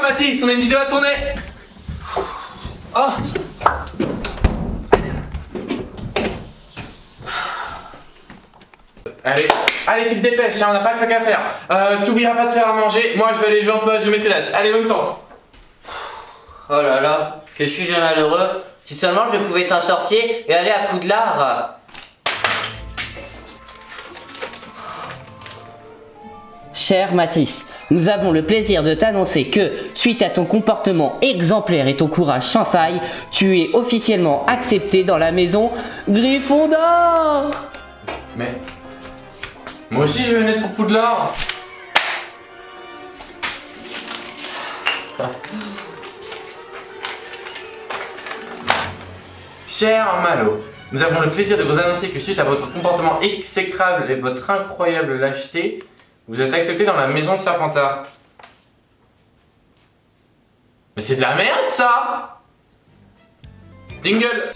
Mathis, on a une vidéo à tourner. Oh. Allez, tu te dépêches, hein, on n'a pas que ça qu'à faire. Tu oublieras pas de faire à manger, moi je vais aller jouer un peu à Géométrie Dash. Allez, bonne chance. Oh là là, que suis-je malheureux. Si seulement je pouvais être un sorcier et aller à Poudlard. Cher Mathis, nous avons le plaisir de t'annoncer que, suite à ton comportement exemplaire et ton courage sans faille, tu es officiellement accepté dans la maison Gryffondor. Mais... moi aussi je vais naître pour Poudlard. Cher Malo, nous avons le plaisir de vous annoncer que suite à votre comportement exécrable et votre incroyable lâcheté, vous êtes accepté dans la maison de Serpentard. Mais c'est de la merde ça! Jingle!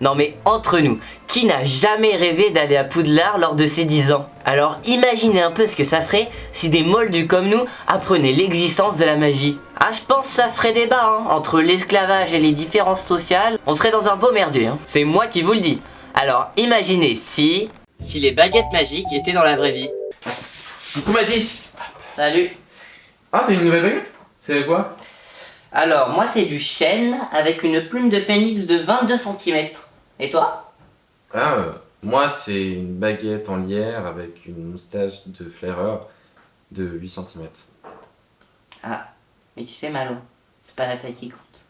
Non mais entre nous, qui n'a jamais rêvé d'aller à Poudlard lors de ses 10 ans? Alors imaginez un peu ce que ça ferait si des moldus comme nous apprenaient l'existence de la magie. Ah, je pense que ça ferait débat hein, entre l'esclavage et les différences sociales. On serait dans un beau merdier, hein. C'est moi qui vous le dis. Alors imaginez si les baguettes magiques étaient dans la vraie vie. Coucou Mathis! Salut. Ah, t'as une nouvelle baguette? C'est quoi? Alors moi c'est du chêne avec une plume de phénix de 22 cm. Et toi? Ah, moi c'est une baguette en lierre avec une moustache de flaireur de 8 cm. Ah, mais tu sais Malo, c'est pas la taille qui compte.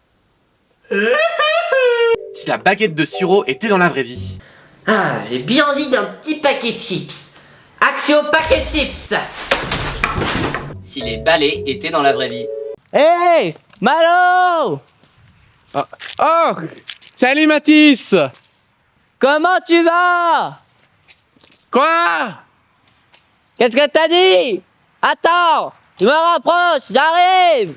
Si la baguette de Suro était dans la vraie vie. Ah, j'ai bien envie d'un petit paquet de chips. Axio paquet de chips. Si les balais étaient dans la vraie vie. Hey Malo! Oh! Salut Mathis! Comment tu vas? Quoi? Qu'est-ce que t'as dit? Attends, je me rapproche, j'arrive.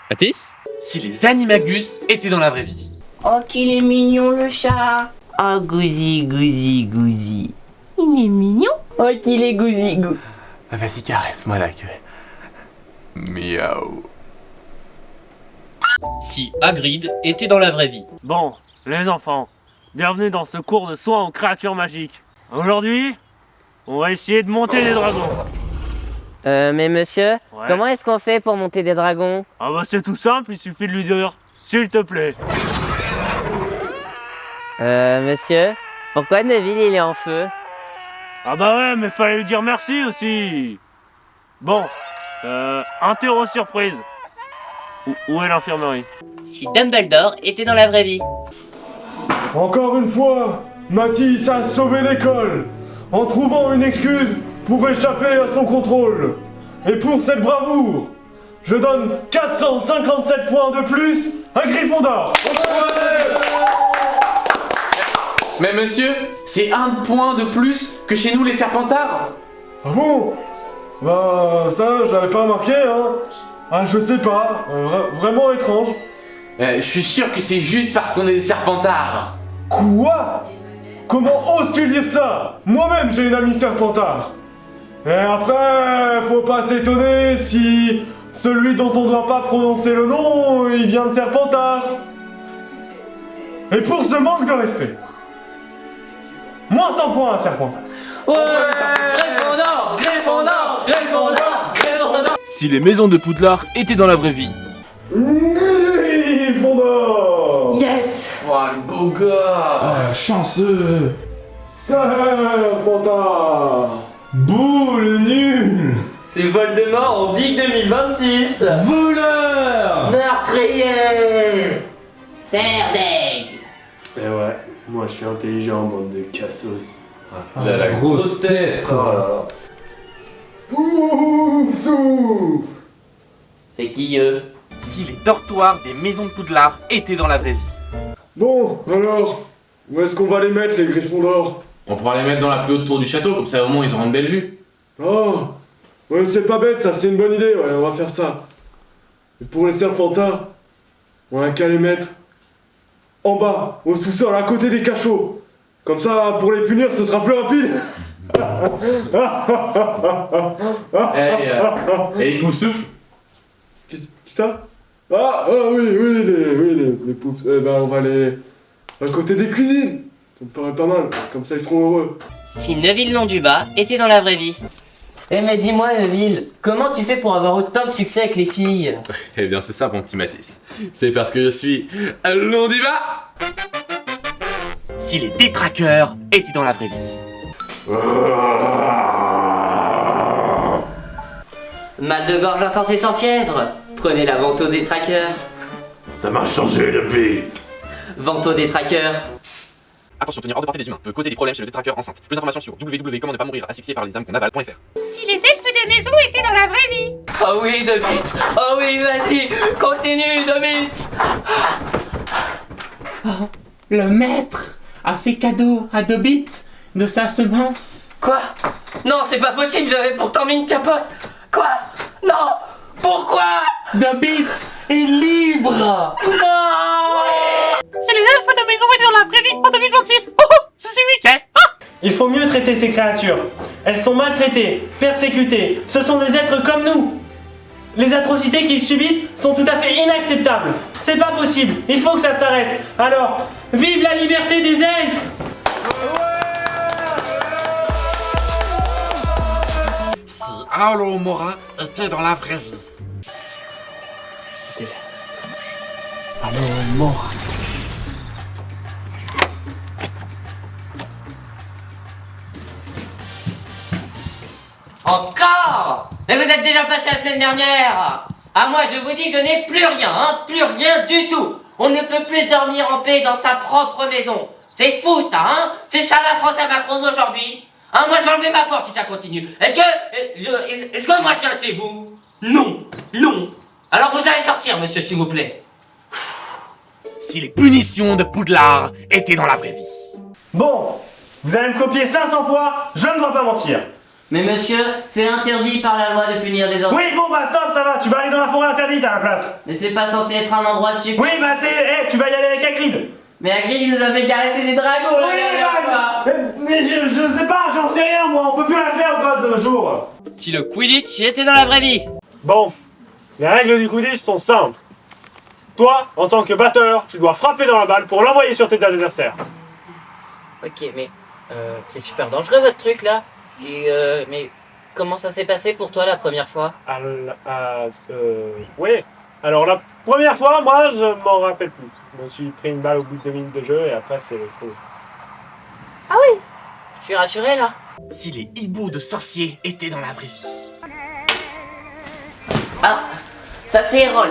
Mathis? Si les animagus étaient dans la vraie vie. Oh, qu'il est mignon le chat. Oh, gousi, gousi, gousi. Il est mignon. Oh, qu'il est gousi, gousi. Vas-y, caresse-moi la queue. Miaou. Si Hagrid était dans la vraie vie. Bon, les enfants, bienvenue dans ce cours de soins aux créatures magiques. Aujourd'hui, on va essayer de monter des dragons. Mais monsieur, Ouais. comment est-ce qu'on fait pour monter des dragons? Ah bah c'est tout simple, il suffit de lui dire « s'il te plaît Monsieur, pourquoi Neville il est en feu? ». Ah bah ouais, mais fallait lui dire merci aussi. Bon, interro surprise. Où est l'infirmerie? Si Dumbledore était dans la vraie vie. Encore une fois, Mathis a sauvé l'école en trouvant une excuse pour échapper à son contrôle. Et pour cette bravoure, je donne 457 points de plus à Gryffondor. Mais monsieur, c'est un point de plus que chez nous les Serpentards. Ah bon? Bah ça, j'avais pas remarqué, hein. Ah, je sais pas, vraiment étrange. Je suis sûr que c'est juste parce qu'on est des Serpentards. Quoi? Comment oses-tu dire ça? Moi-même j'ai une amie Serpentard. Et après, faut pas s'étonner si celui dont on doit pas prononcer le nom, il vient de Serpentard. Et pour ce manque de respect, moins 100 points à Serpentard. Ouais, Gryffondor, Gryffondor, Gryffondor, Gryffondor. Si les maisons de Poudlard étaient dans la vraie vie. Gryffondor. Yes. Oh, le beau gars. Chanceux! Serpentard. Bouh, le nul! C'est Voldemort en Big 2026. Voleur! Meurtrier. Serdaigle. Eh ouais, moi je suis intelligent, bande de cassos. Il a la grosse tête, quoi! Pouf, souffle. C'est qui Si les dortoirs des maisons de Poudlard étaient dans la vraie vie. Bon, alors, où est-ce qu'on va les mettre, les Gryffondors? On pourra les mettre dans la plus haute tour du château, comme ça au moins ils auront une belle vue. Oh, Ouais, c'est pas bête, ça, c'est une bonne idée, ouais, on va faire ça. Et pour les serpentards, on a qu'à les mettre en bas, au sous-sol, à côté des cachots. Comme ça, pour les punir, ce sera plus rapide. Et les poufs-souffles? Qui ça? Les poufs. Eh ben, on va les... à côté des cuisines. Ça me paraît pas mal, comme ça ils seront heureux. Si Neville Londubat était dans la vraie vie. Eh mais dis-moi Neville, comment tu fais pour avoir autant de succès avec les filles? Eh bien c'est ça mon petit Mathis. C'est parce que je suis Londubat. Si les détraqueurs étaient dans la vraie vie. Mal de gorge intense et sans fièvre. Prenez la Vento des traqueurs. Ça m'a changé depuis. Vento des traqueurs. Attention, tenir hors de portée des humains peut causer des problèmes chez le détraqueur enceinte. Plus d'informations sur www.commandnepasmourir asphyxié par les âmes qu'on avale.fr. Si les elfes de maison étaient dans la vraie vie. Oh oui, Dobit. Oh oui, vas-y. Continue, Dobit. Le maître a fait cadeau à Dobit de sa semence. Quoi? Non, c'est pas possible, j'avais pourtant mis une capote. Quoi? Non. Pourquoi? Dobit est libre. Non. Si les elfes de maison étaient dans la vraie vie en 2026. Oh, je suis Mickey. Il faut mieux traiter ces créatures. Elles sont maltraitées, persécutées. Ce sont des êtres comme nous. Les atrocités qu'ils subissent sont tout à fait inacceptables. C'est pas possible. Il faut que ça s'arrête. Alors, vive la liberté des elfes! Si Allo Mora était dans la vraie vie. Encore? Mais vous êtes déjà passé la semaine dernière. Ah moi je vous dis, je n'ai plus rien, hein, plus rien du tout. On ne peut plus dormir en paix dans sa propre maison. C'est fou ça, hein? C'est ça la France à Macron d'aujourd'hui. Hein, moi je vais enlever ma porte si ça continue. Est-ce que moi je viens chez vous? Non, non. Alors vous allez sortir, monsieur, s'il vous plaît. Si les punitions de Poudlard étaient dans la vraie vie. Bon, vous allez me copier 500 fois, je ne dois pas mentir. Mais monsieur, c'est interdit par la loi de punir des enfants. Oui, bon bah stop, ça va, tu vas aller dans la forêt interdite à la place. Mais c'est pas censé être un endroit de sucre. Oui, bah c'est... tu vas y aller avec Hagrid. Mais Hagrid il nous avait caressé des dragons la Oui, dernière fois. Mais je sais pas, j'en sais rien moi, on peut plus rien faire quoi de nos jours. Si le Quidditch était dans la vraie vie. Bon, les règles du Quidditch sont simples. Toi, en tant que batteur, tu dois frapper dans la balle pour l'envoyer sur tes adversaires. Ok, mais c'est super dangereux votre truc là. Et mais comment ça s'est passé pour toi la première fois? Oui. Alors la première fois, moi, je m'en rappelle plus. Je me suis pris une balle au bout de 2 minutes de jeu et après c'est cool. Ah oui. Je suis rassuré là. Si les hiboux de sorciers étaient dans la vraie vie. Ah, ça c'est Ron.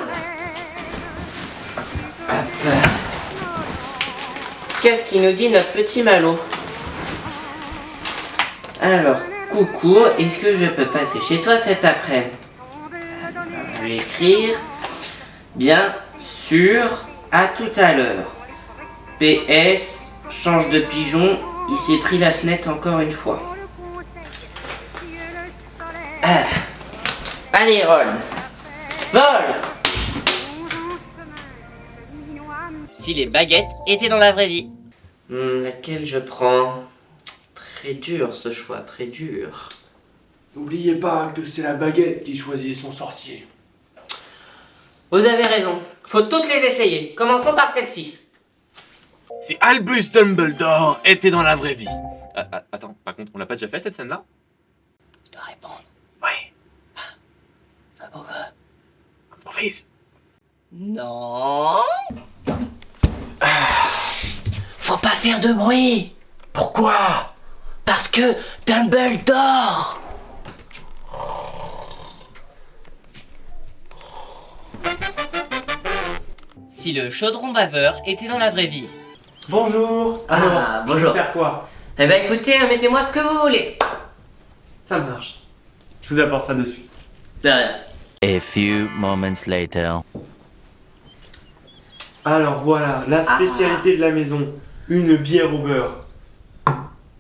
Qu'est-ce qu'il nous dit notre petit Malo? Alors, coucou, est-ce que je peux passer chez toi cet après-midi? Je vais écrire bien sûr, à tout à l'heure. PS, change de pigeon, il s'est pris la fenêtre encore une fois. Ah. Allez Ron, vole! Si les baguettes étaient dans la vraie vie. Laquelle je prends? Très dur ce choix, très dur. N'oubliez pas que c'est la baguette qui choisit son sorcier. Vous avez raison, faut toutes les essayer. Commençons par celle-ci. Si Albus Dumbledore était dans la vraie vie. Attends, par contre, on l'a pas déjà fait cette scène-là? Je dois répondre. Oui. Ça pourquoi? Mon fils. Non. Faut pas faire de bruit. Pourquoi? Parce que Dumbledore. Si le chaudron baveur était dans la vraie vie. Bonjour. Ah, Alors, bonjour. je vous sers quoi? Eh ben écoutez, mettez-moi ce que vous voulez. Ça marche. Je vous apporte ça de suite. De rien. A few moments later. Alors voilà, la spécialité de la maison, une bière au beurre.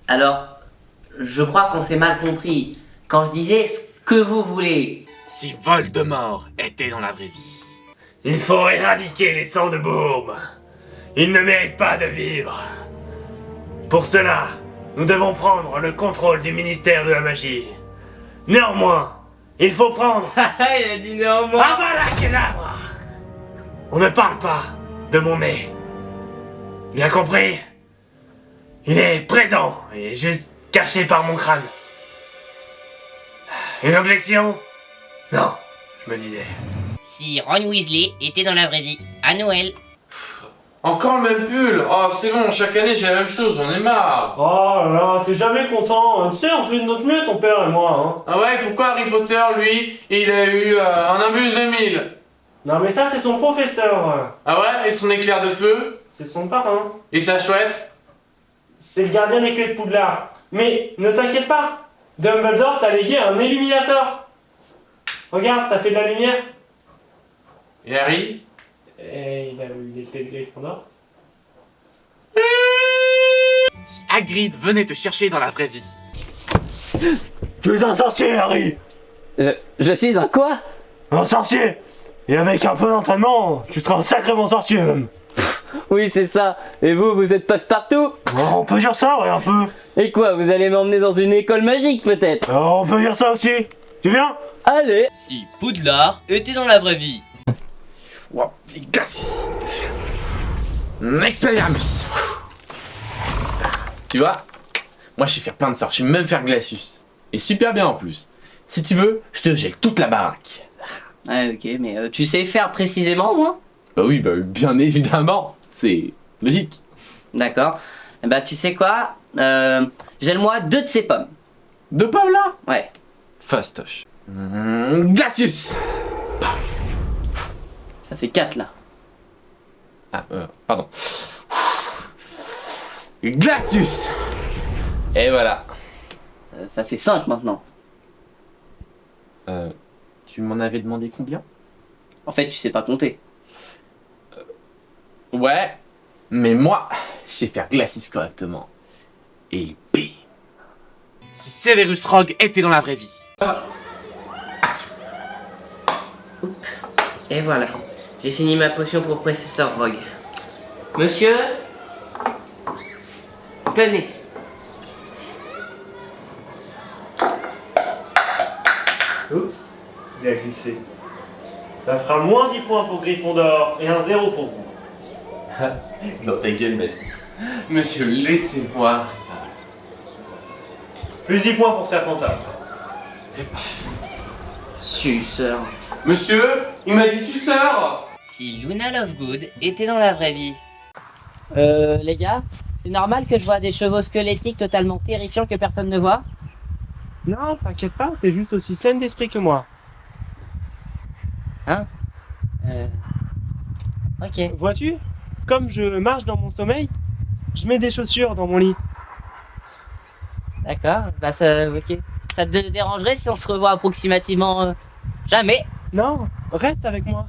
Alors, je crois qu'on s'est mal compris. Quand je disais Que vous voulez? Si Voldemort était dans la vraie vie. Il faut éradiquer les sangs de bourbe. Ils ne méritent pas de vivre. Pour cela, nous devons prendre le contrôle du ministère de la magie. Néanmoins, il faut prendre... Il a dit néanmoins. Abracadabra! On ne parle pas de mon nez. Bien compris? Il est présent et juste caché par mon crâne. Une objection? Non, je me disais. Si Ron Weasley était dans la vraie vie, à Noël. Encore le même pull. Oh, c'est bon, chaque année j'ai la même chose, j'en ai marre. Oh là là, t'es jamais content. Tu sais, on fait de notre mieux, ton père et moi. Hein. Ah ouais, pourquoi Harry Potter, lui, il a eu un imbus de 1000? Non mais ça, c'est son professeur. Ah ouais, et son éclair de feu? C'est son parrain. Et sa chouette? C'est le gardien des clés de Poudlard. Mais ne t'inquiète pas, Dumbledore t'a légué un illuminateur. Regarde, ça fait de la lumière. Et Harry? Et il a eu les clés de Gryffondor. Si Hagrid venait te chercher dans la vraie vie. Tu es un sorcier, Harry. Je suis un quoi? Un sorcier. Et avec un peu d'entraînement, tu seras un sacré bon sorcier même. Oui, c'est ça. Et vous êtes passe-partout? On peut dire ça, ouais, un peu. Et quoi, vous allez m'emmener dans une école magique peut-être? On peut dire ça aussi. Tu viens? Allez. Si Poudlard était dans la vraie vie. Wow, Glacius. Expelliarmus. Tu vois, moi je sais faire plein de sorts, je sais même faire Glacius. Et super bien en plus. Si tu veux, je te gèle toute la baraque. Ouais, ok, mais tu sais faire précisément, moi? Bah oui, bah bien évidemment, c'est logique. D'accord. Eh bah, tu sais quoi? Gèle-moi 2 de ces pommes. 2 pommes là? Ouais. Fastoche. Glacius. Ça fait 4 là. Ah, pardon. Glacius. Et voilà. Ça fait 5 maintenant. Tu m'en avais demandé combien? En fait, tu sais pas compter. Ouais, mais moi, je sais faire Glacius correctement. Et bim. Si Severus Rogue était dans la vraie vie. Action. Et voilà. J'ai fini ma potion pour Professeur Rogue. Monsieur? Tenez. Oups, il a glissé. Ça fera moins 10 points pour Gryffondor et un 0 pour vous. Dans ta gueule, Mathis. Monsieur, laissez-moi. Plus 10 points pour Serpentard. Suceur. Monsieur, il m'a dit suceur. Si Luna Lovegood était dans la vraie vie. Les gars, c'est normal que je vois des chevaux squelettiques totalement terrifiants que personne ne voit? Non, t'inquiète pas, t'es juste aussi saine d'esprit que moi. Hein? Ok. Vois-tu? Comme je marche dans mon sommeil, je mets des chaussures dans mon lit. D'accord, bah ça, ok. Ça te dérangerait si on se revoit approximativement jamais? Non, reste avec moi.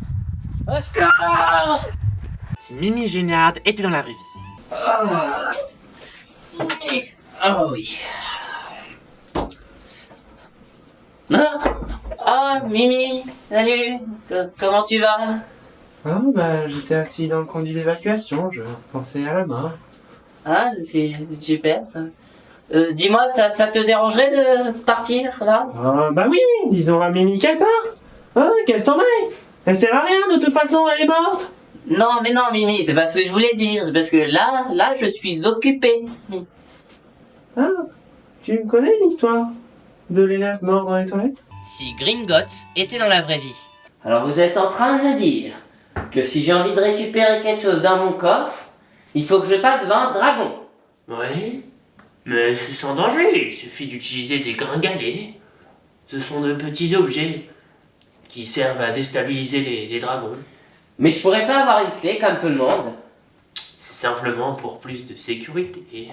Oscar! Si Mimi Géniard était dans la vraie vie. Oh oui. Ah, Mimi, salut, comment tu vas? Ah bah j'étais assis dans le conduit d'évacuation, je pensais à la mort. Ah, c'est super ça. Dis-moi, ça te dérangerait de partir là? Ah bah oui, disons à Mimi qu'elle part. Hein, qu'elle s'en aille. Elle sert à rien, de toute façon, elle est morte. Non, mais non, Mimi, c'est pas ce que je voulais dire. C'est parce que là, je suis occupée. Ah, tu connais l'histoire de l'élève mort dans les toilettes? Si Gringotts était dans la vraie vie. Alors vous êtes en train de me dire que si j'ai envie de récupérer quelque chose dans mon coffre, il faut que je passe devant un dragon. Oui, mais c'est sans danger, il suffit d'utiliser des gringalets. Ce sont de petits objets qui servent à déstabiliser les dragons. Mais je pourrais pas avoir une clé comme tout le monde. C'est simplement pour plus de sécurité.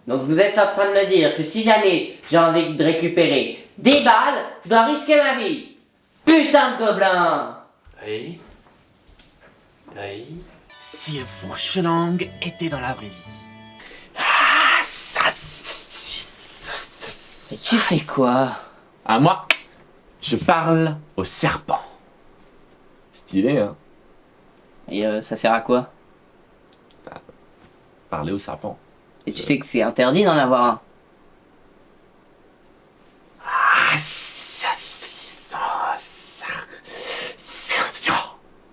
Donc vous êtes en train de me dire que si jamais j'ai envie de récupérer des balles, je dois risquer ma vie. Putain de gobelin! Oui. Oui. Si le Fourche-langue était dans la vraie vie. Mais tu fais quoi? Ah, moi, je parle au serpent. Stylé, hein? Et ça sert à quoi? Parler au serpent. Et tu sais que c'est interdit d'en avoir un.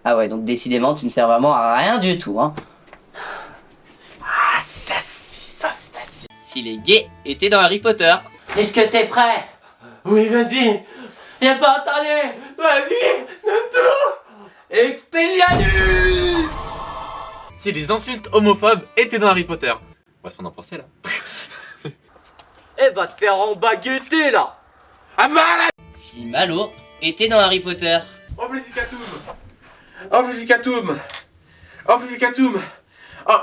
Ah ouais, donc décidément, tu ne sers vraiment à rien du tout, hein. Si les gays étaient dans Harry Potter. Est-ce que t'es prêt? Oui, vas-y. J'ai pas entendu. Vas-y, donne-toi. Expelliarmus. Si les insultes homophobes étaient dans Harry Potter. On va se prendre un procès là. Eh, va te faire embagueter là. Ah bah là. Si Malo était dans Harry Potter. Amplificatum. Amplificatum. Amplificatum. Oh.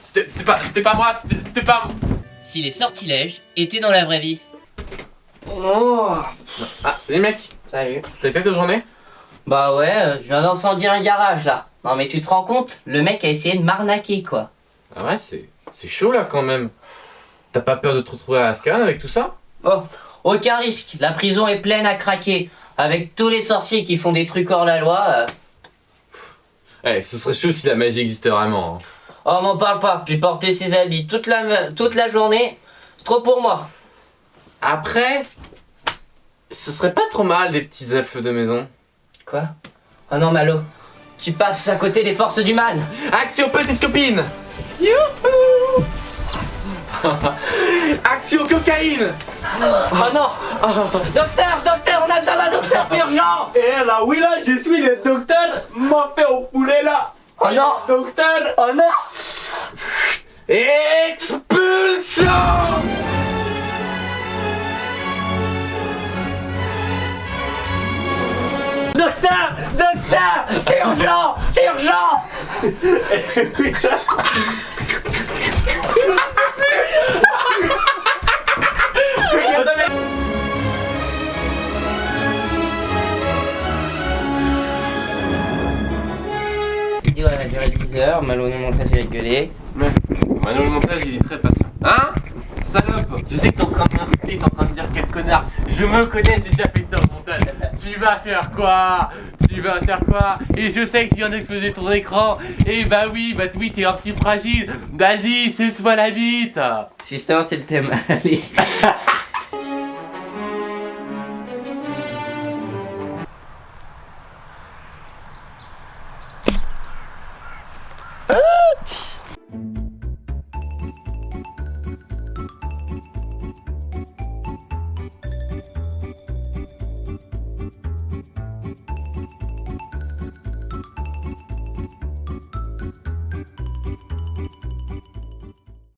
C'était pas moi, c'était pas... Si les sortilèges étaient dans la vraie vie. Oh. Ah, salut mec. Salut. T'as été ta journée? Bah ouais, je viens d'incendier un garage là. Non mais tu te rends compte? Le mec a essayé de m'arnaquer quoi. Ah ouais, c'est chaud là quand même. T'as pas peur de te retrouver à Azkaban avec tout ça? Oh, aucun risque. La prison est pleine à craquer. Avec tous les sorciers qui font des trucs hors la loi. Eh, ce serait chaud si la magie existait vraiment. Hein. Oh, m'en parle pas. Puis porter ses habits toute la journée, c'est trop pour moi. Après, ce serait pas trop mal des petits elfes de maison. Quoi? Oh non, Malo. Tu passes à côté des forces du mal. Action petite copine. Youhou. Action cocaïne. Oh non. Docteur, on a besoin d'un docteur, c'est urgent. Eh là, oui là, je suis le docteur. M'a fait au poulet là. Oh non. Docteur. Oh non. Expulsion. Docteur, c'est urgent, c'est urgent. Et ouais, elle a duré 10 heures, Malo au montage il a gueulé. Maintenant le montage il est très patient. Hein? Salope! Je sais que t'es en train de m'insulter, t'es en train de dire quel connard. Je me connais, j'ai déjà fait ça au montage. Tu vas faire quoi? Tu vas faire quoi? Et je sais que tu viens d'exploser ton écran. Et bah oui, t'es un petit fragile. Vas-y, suce-moi la bite. Justement, c'est le thème. Allez.